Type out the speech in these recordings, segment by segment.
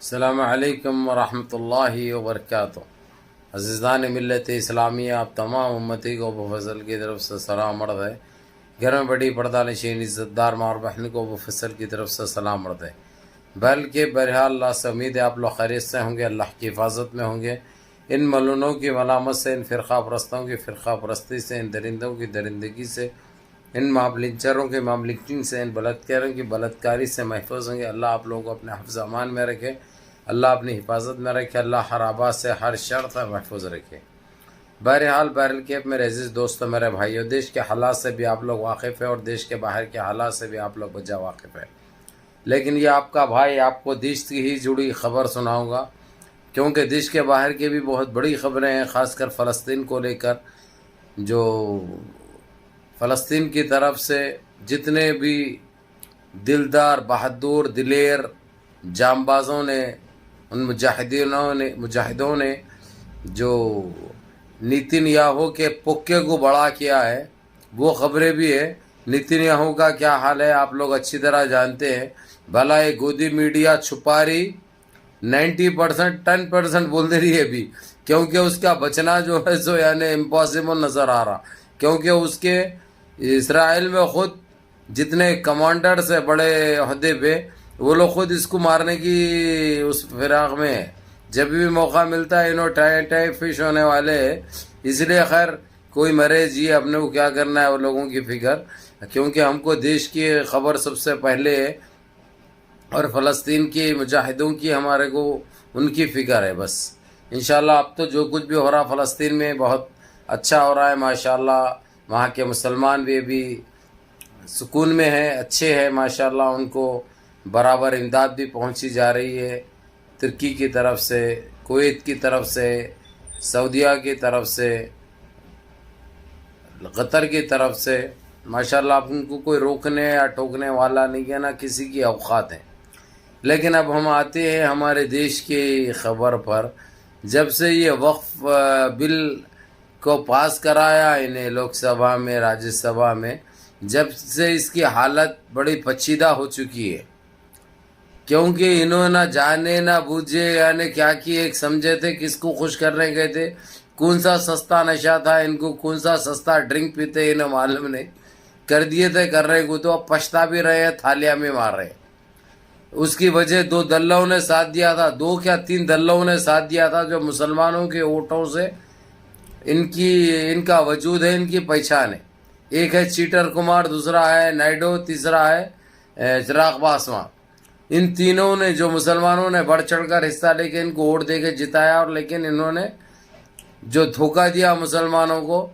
السلام علیکم ورحمۃ اللہ وبرکاتہ۔ عزیزان ملت اسلامیہ، آپ تمام امتی کو ابو فضل کی طرف سے سلام عرض ہے۔ گھر میں بڑی پردہ نشین عزت دار ماں اور بہن کو ابو فضل کی طرف سے سلام عرض ہے۔ بلکہ بہرحال اللہ سے امید ہے آپ لوگ خیریت سے ہوں گے، اللہ کی حفاظت میں ہوں گے۔ ان ملونوں کی ملامت سے، ان فرقہ پرستوں کی فرقہ پرستی سے، ان درندوں کی درندگی سے، ان معاملچروں کے معاملچنگ سے، ان بلدکاروں کی بلدکاری سے محفوظ ہوں گے۔ اللہ آپ لوگوں کو اپنے حفظ امان میں رکھے، اللہ اپنی حفاظت میں رکھے، اللہ ہر آباد سے ہر شر سے محفوظ رکھے۔ بہرحال میرے عزیز دوستوں، میرے بھائیوں، دیش کے حالات سے بھی آپ لوگ واقف ہیں اور دیش کے باہر کے حالات سے بھی آپ لوگ بجا واقف ہیں، لیکن یہ آپ کا بھائی آپ کو دیش کی ہی جڑی خبر سناؤں گا، کیونکہ دیش کے باہر کی بھی بہت بڑی خبریں ہیں، خاص کر فلسطین کو لے کر۔ جو فلسطین کی طرف سے جتنے بھی دلدار، بہادر، دلیر جانبازوں نے، ان مجاہدوں نے جو نیتن یاہو کے پکے کو بڑا کیا ہے، وہ خبریں بھی ہے۔ نیتن یاہو کا کیا حال ہے آپ لوگ اچھی طرح جانتے ہیں۔ بھلا یہ گودی میڈیا چھپا رہی 90%، 10% بول دے رہی ہے ابھی، کیونکہ اس کا بچنا جو ہے سو یعنی امپاسبل نظر آ رہا، کیونکہ اس کے اسرائیل میں خود جتنے کمانڈرز ہیں بڑے عہدے پہ، وہ لوگ خود اس کو مارنے کی اس فراق میں ہے۔ جب بھی موقع ملتا ہے انہوں ٹائی فش ہونے والے ہیں، اس لیے خیر کوئی مرے جی، اپنے کو کیا کرنا ہے وہ لوگوں کی فکر، کیونکہ ہم کو دیش کی خبر سب سے پہلے ہے اور فلسطین کی مجاہدوں کی ہمارے کو ان کی فکر ہے بس۔ انشاءاللہ اب تو جو کچھ بھی ہو رہا فلسطین میں بہت اچھا ہو رہا ہے ماشاءاللہ۔ وہاں کے مسلمان بھی سکون میں ہیں، اچھے ہیں ماشاءاللہ، ان کو برابر امداد بھی پہنچی جا رہی ہے، ترکی کی طرف سے، کویت کی طرف سے، سعودیہ کی طرف سے، قطر کی طرف سے ماشاءاللہ۔ اب ان کو کوئی روکنے یا ٹوکنے والا نہیں ہے، نہ کسی کی اوقات ہے۔ لیکن اب ہم آتے ہیں ہمارے دیش کی خبر پر۔ جب سے یہ وقف بل کو پاس کرایا انہیں لوک سبھا میں، راجیہ سبھا میں، جب سے اس کی حالت بڑی پیچیدہ ہو چکی ہے، کیونکہ انہوں نہ جانے نہ بوجھے یعنی کیا کی ایک سمجھے تھے، کس کو خوش کرنے گئے تھے، کون سا سستا نشہ تھا ان کو، کون سا سستا ڈرنک پیتے انہیں معلوم نہیں، کر دیے تھے کر رہے کو، تو اب پچھتا بھی رہے ہیں، تھالیاں میں مار رہے ہیں۔ اس کی وجہ 2 دلوں نے ساتھ دیا تھا، 2 کیا 3 دلوں نے ساتھ دیا تھا، جو مسلمانوں کے ووٹوں سے ان کا وجود ہے، ان کی پہچان ہے۔ ایک ہے چیٹر کمار، دوسرا ہے نائیڈو، تیسرا ہے چراغ پاسوان۔ ان تینوں نے جو مسلمانوں نے بڑھ چڑھ کر حصہ لے کے ان کو ووٹ دے کے جتایا، اور لیکن انہوں نے جو دھوکہ دیا مسلمانوں کو،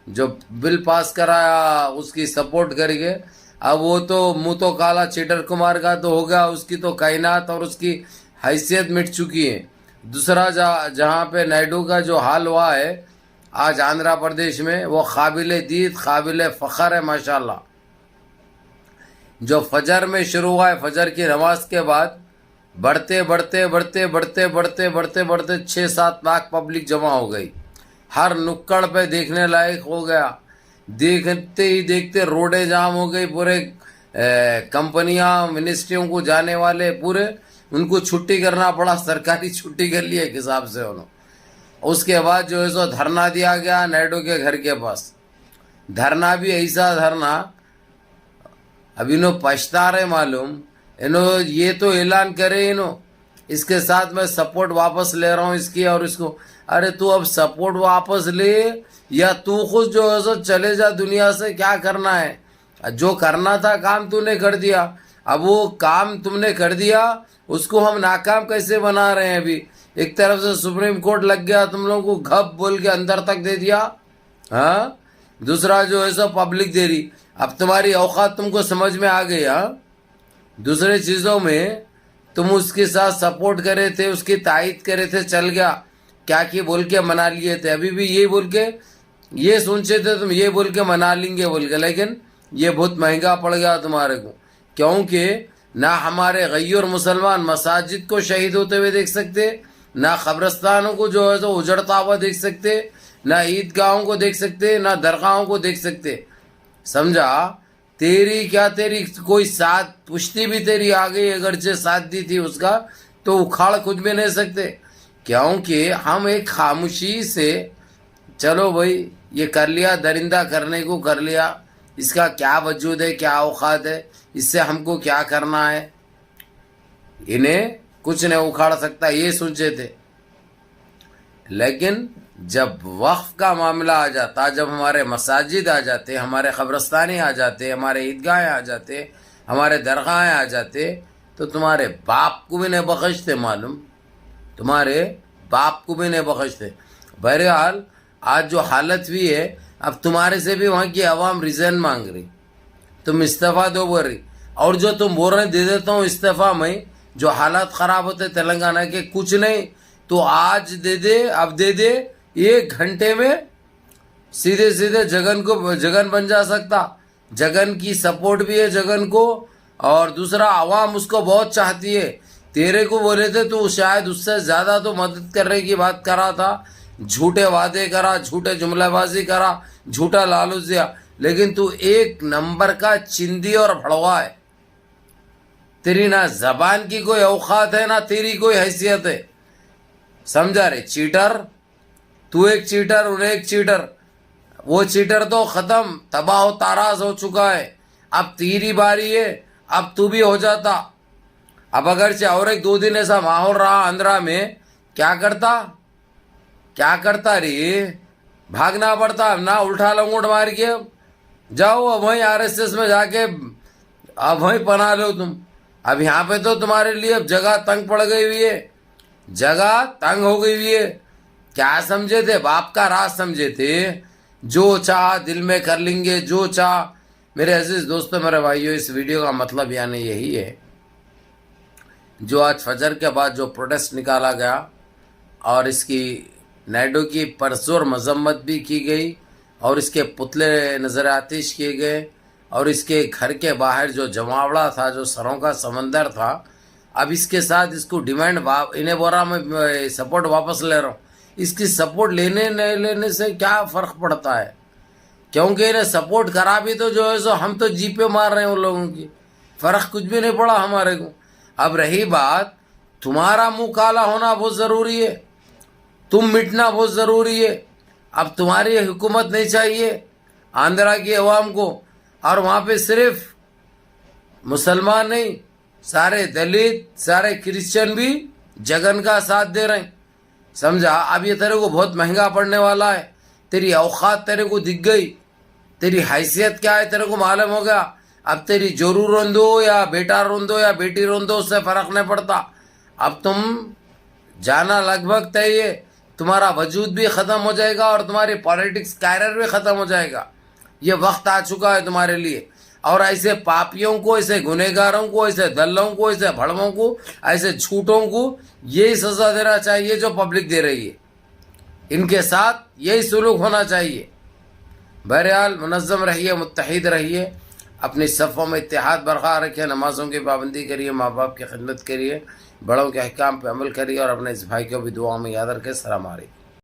جو بل پاس کرایا اس کی سپورٹ کر کے، اب وہ تو منہ تو کالا چیٹر کمار کا تو ہو گیا، اس کی تو کائنات اور اس کی حیثیت مٹ چکی ہے۔ دوسرا جہاں پہ نائیڈو کا جو حال ہوا ہے آج آندھرا پردیش میں، وہ قابل دید، قابل فخر ہے ماشاءاللہ۔ جو فجر میں شروع ہوا ہے، فجر کی نماز کے بعد بڑھتے 6-7 لاکھ پبلک جمع ہو گئی، ہر نکڑ پہ دیکھنے لائق ہو گیا۔ دیکھتے ہی دیکھتے روڈیں جام ہو گئی، پورے کمپنیاں، منسٹریوں کو جانے والے پورے ان کو چھٹی کرنا پڑا، سرکاری چھٹی کر لی ایک حساب سے انہوں۔ اس کے بعد جو ہے سو دھرنا دیا گیا نائیڈو کے گھر کے پاس۔ دھرنا بھی ایسا دھرنا، اب انہوں پچھتا رہے معلوم، انہوں یہ تو اعلان کرے انہوں اس کے ساتھ میں سپورٹ واپس لے رہا ہوں اس کی اور اس کو۔ ارے تو اب سپورٹ واپس لے یا تو خود جو ہے سو چلے جا دنیا سے، کیا کرنا ہے؟ جو کرنا تھا کام تو نے کر دیا، اب وہ کام تم نے کر دیا، اس کو ہم ناکام کیسے بنا رہے ہیں؟ ابھی ایک طرف سے سپریم کورٹ لگ گیا، تم لوگوں کو گھپ بول کے اندر تک دے دیا، ہاں، دوسرا جو ہے سو پبلک دے رہی۔ اب تمہاری اوقات تم کو سمجھ میں آ گئی، ہاں؟ دوسرے چیزوں میں تم اس کے ساتھ سپورٹ کرے تھے، اس کی تائید کرے تھے، چل گیا کیا کہ بول کے منا لیے تھے، ابھی بھی یہی بول کے یہ سوچے تھے تم، یہ بول کے منا لیں گے بول کے، لیکن یہ بہت مہنگا پڑ گیا تمہارے کو، کیونکہ نہ ہمارے غیور مسلمان مساجد کو شہید ہوتے ہوئے دیکھ سکتے، نہ قبرستانوں کو جو ہے تو اجڑتا ہوا دیکھ سکتے، نہ عیدگاہوں کو دیکھ سکتے، نہ درگاہوں کو دیکھ سکتے۔ سمجھا؟ تیری کوئی ساتھ پشتی بھی تیری آ گئی، اگرچہ ساتھ دی تھی اس کا، تو اکھاڑ کچھ بھی نہیں سکتے، کیونکہ ہم ایک خاموشی سے چلو بھائی یہ کر لیا، درندہ کرنے کو کر لیا، اس کا کیا وجود ہے، کیا اوقات ہے، اس سے ہم کو کیا کرنا ہے، انہیں کچھ نہیں اکھاڑ سکتا، یہ سوچے تھے۔ لیکن جب وقف کا معاملہ آ جاتا، جب ہمارے مساجد آ جاتے، ہمارے قبرستانے آ جاتے، ہمارے عیدگاہیں آ جاتے، ہمارے درگاہیں آ جاتے، تو تمہارے باپ کو بھی نہیں بخشتے، معلوم، تمہارے باپ کو بھی نہیں بخشتے۔ بہرحال آج جو حالت ہوئی ہے، اب تمہارے سے بھی وہاں کی عوام ریزائن مانگ رہی، تم استعفیٰ دو بول رہی، اور جو تم بول رہے دے دیتا ہوں استعفیٰ میں، جو حالات خراب ہوتے تلنگانہ کے، کچھ نہیں تو آج دے دے، اب دے دے، 1 گھنٹے میں سیدھے جگن بن جا سکتا۔ جگن کی سپورٹ بھی ہے جگن کو، اور دوسرا عوام اس کو بہت چاہتی ہے۔ تیرے کو بولے تھے تو شاید اس سے زیادہ تو مدد کرنے کی بات کرا تھا، جھوٹے وعدے کرا، جھوٹے جملہ بازی کرا، جھوٹا لالچ دیا، لیکن تو 1 نمبر کا چندی اور بھڑوا ہے۔ تیری نہ زبان کی کوئی اوقات ہے، نہ تیری کوئی حیثیت ہے، سمجھا رہے؟ چیٹر، تو ایک چیٹر، انہیں ایک چیٹر، وہ چیٹر تو ختم، تباہ و تاراز ہو چکا ہے۔ اب تیری باری ہے، اب تو بھی ہو جاتا۔ اب اگرچہ اور 1-2 دن ایسا ماحول رہا آندھرا میں، کیا کرتا رہی، بھاگنا پڑتا، نہ الٹا لنگوٹ مار کے جاؤ، اب وہیں RSS میں جا کے اب وہیں پناہ لو تم۔ اب یہاں پہ تو تمہارے لیے اب جگہ تنگ پڑ گئی ہوئی ہے، جگہ تنگ ہو گئی ہوئی ہے۔ کیا سمجھے تھے؟ باپ کا راز سمجھے تھے، جو چاہ دل میں کر لیں گے، جو چاہ۔ میرے عزیز دوستو، میرے بھائیو، اس ویڈیو کا مطلب یعنی یہی ہے، جو آج فجر کے بعد جو پروٹیسٹ نکالا گیا، اور اس کی نائیڈو کی پرزور مذمت بھی کی گئی، اور اس کے پتلے نظر آتش کیے گئے، اور اس کے گھر کے باہر جو جماوڑا تھا، جو سروں کا سمندر تھا، اب اس کے ساتھ اس کو ڈیمانڈ، انہیں بول رہا میں سپورٹ واپس لے رہا ہوں۔ اس کی سپورٹ لینے نہیں لینے سے کیا فرق پڑتا ہے؟ کیونکہ انہیں سپورٹ کرا بھی تو جو ہے سو ہم تو جی پہ مار رہے ہیں ان لوگوں کی، فرق کچھ بھی نہیں پڑا ہمارے کو۔ اب رہی بات، تمہارا منہ کالا ہونا بہت ضروری ہے، تم مٹنا بہت ضروری ہے۔ اب تمہاری حکومت نہیں چاہیے آندھرا کی عوام کو، اور وہاں پہ صرف مسلمان نہیں، سارے دلت، سارے کرسچن بھی جگن کا ساتھ دے رہے ہیں، سمجھا؟ اب یہ تیرے کو بہت مہنگا پڑنے والا ہے، تیری اوقات تیرے کو دکھ گئی، تیری حیثیت کیا ہے تیرے کو معلوم ہو گیا۔ اب تیری جورو روندو یا بیٹا روندو یا بیٹی روندو، اس سے فرق نہیں پڑتا۔ اب تم جانا لگ بھگ طے ہے، تمہارا وجود بھی ختم ہو جائے گا، اور تمہاری پالیٹکس کیریئر بھی ختم ہو جائے گا۔ یہ وقت آ چکا ہے تمہارے لیے، اور ایسے پاپیوں کو، ایسے گنہگاروں کو، ایسے دلوں کو، ایسے بھڑووں کو، ایسے جھوٹوں کو یہی سزا دینا چاہیے جو پبلک دے رہی ہے، ان کے ساتھ یہی سلوک ہونا چاہیے۔ بہرحال منظم رہیے، متحد رہیے، اپنی صفوں میں اتحاد برقرار رکھیے، نمازوں کی پابندی کریے، ماں باپ کی خدمت کریے، بڑوں کے احکام پہ عمل کریے، اور اپنے اس بھائی کو بھی دعاؤں میں یاد رکھیں۔ السلام علیکم۔